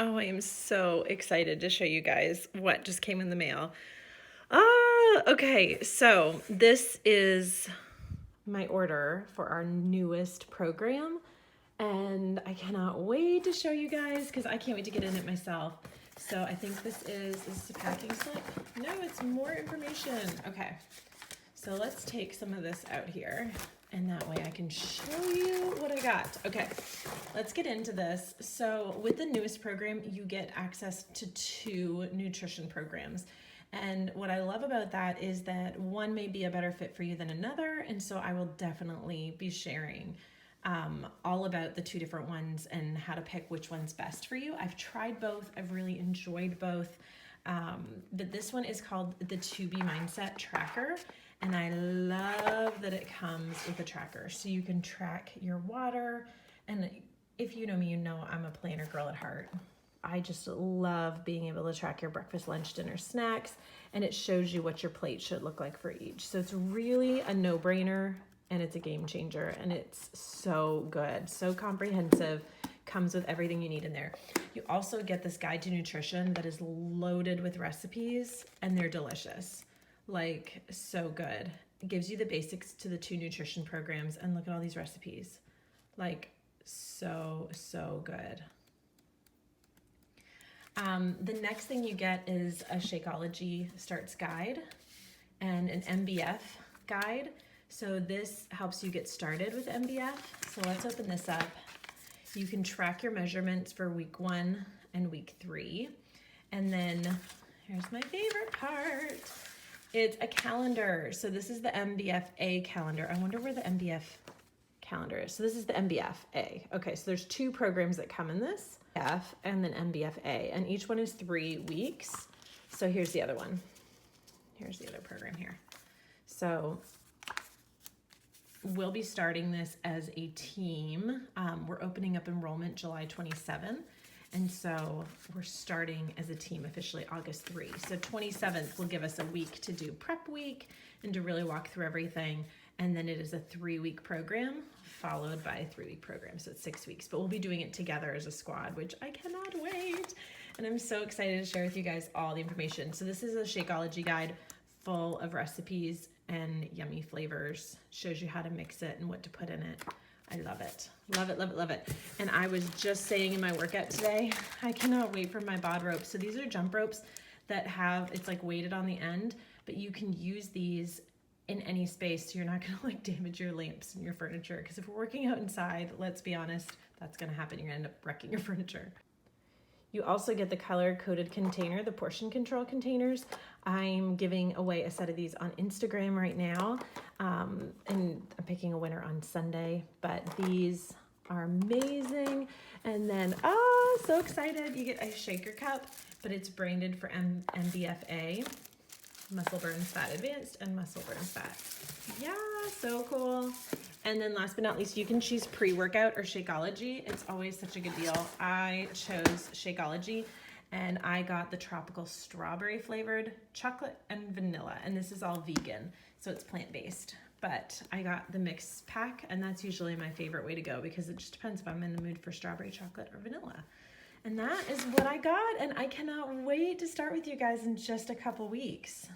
Oh, I am so excited to show you guys what just came in the mail. Okay, so this is my order for our newest program, and I cannot wait to show you guys because I can't wait to get in it myself. So I think this is a packing slip? No, it's more information. Okay, so let's take some of this out here, and that way I can show you what I got. Okay, let's get into this. So with the newest program, you get access to 2 nutrition programs. And what I love about that is that one may be a better fit for you than another. And so I will definitely be sharing all about the 2 different ones and how to pick which one's best for you. I've tried both. I've really enjoyed both. But this one is called the MBF Mindset Tracker. And I love that it comes with a tracker. So you can track your water. And if you know me, you know I'm a planner girl at heart. I just love being able to track your breakfast, lunch, dinner, snacks, and it shows you what your plate should look like for each. So it's really a no-brainer, and it's a game changer, and it's so good, so comprehensive, comes with everything you need in there. You also get this guide to nutrition that is loaded with recipes, and they're delicious, like so good. It gives you the basics to the 2 nutrition programs, and look at all these recipes, like so good. The next thing you get is a Shakeology starts guide and an MBF guide. So this helps you get started with MBF. So let's open this up. You can track your measurements for week 1 and week 3. And then here's my favorite part. It's a calendar. So this is the MBFA calendar. I wonder where the MBF calendar is. So this is the MBFA. Okay, so there's 2 programs that come in this. F and then MBFA, and each one is 3 weeks. So here's the other one. Here's the other program here. So we'll be starting this as a team. We're opening up enrollment July 27th. And so we're starting as a team officially August 3. So 27th will give us a week to do prep week and to really walk through everything. And then it is a 3-week program followed by a 3-week program. So it's 6 weeks, but we'll be doing it together as a squad, which I cannot wait. And I'm so excited to share with you guys all the information. So this is a Shakeology guide full of recipes and yummy flavors. Shows you how to mix it and what to put in it. I love it. Love it, love it, love it. And I was just saying in my workout today, I cannot wait for my Bod Ropes. So these are jump ropes that have, it's like weighted on the end, but you can use these in any space so you're not gonna like damage your lamps and your furniture. Because if we're working out inside, let's be honest, that's gonna happen. You're gonna end up wrecking your furniture. You also get the color-coded container, the portion control containers. I'm giving away a set of these on Instagram right now, and I'm picking a winner on Sunday, but these are amazing. And then, so excited, you get a shaker cup, but it's branded for MBFA, Muscle Burns Fat Advanced and Muscle Burns Fat. Yeah, so cool. And then last but not least, you can choose pre-workout or Shakeology. It's always such a good deal. I chose Shakeology, and I got the tropical strawberry flavored chocolate and vanilla. And this is all vegan, so it's plant-based. But I got the mixed pack, and that's usually my favorite way to go because it just depends if I'm in the mood for strawberry chocolate or vanilla. And that is what I got, and I cannot wait to start with you guys in just a couple weeks.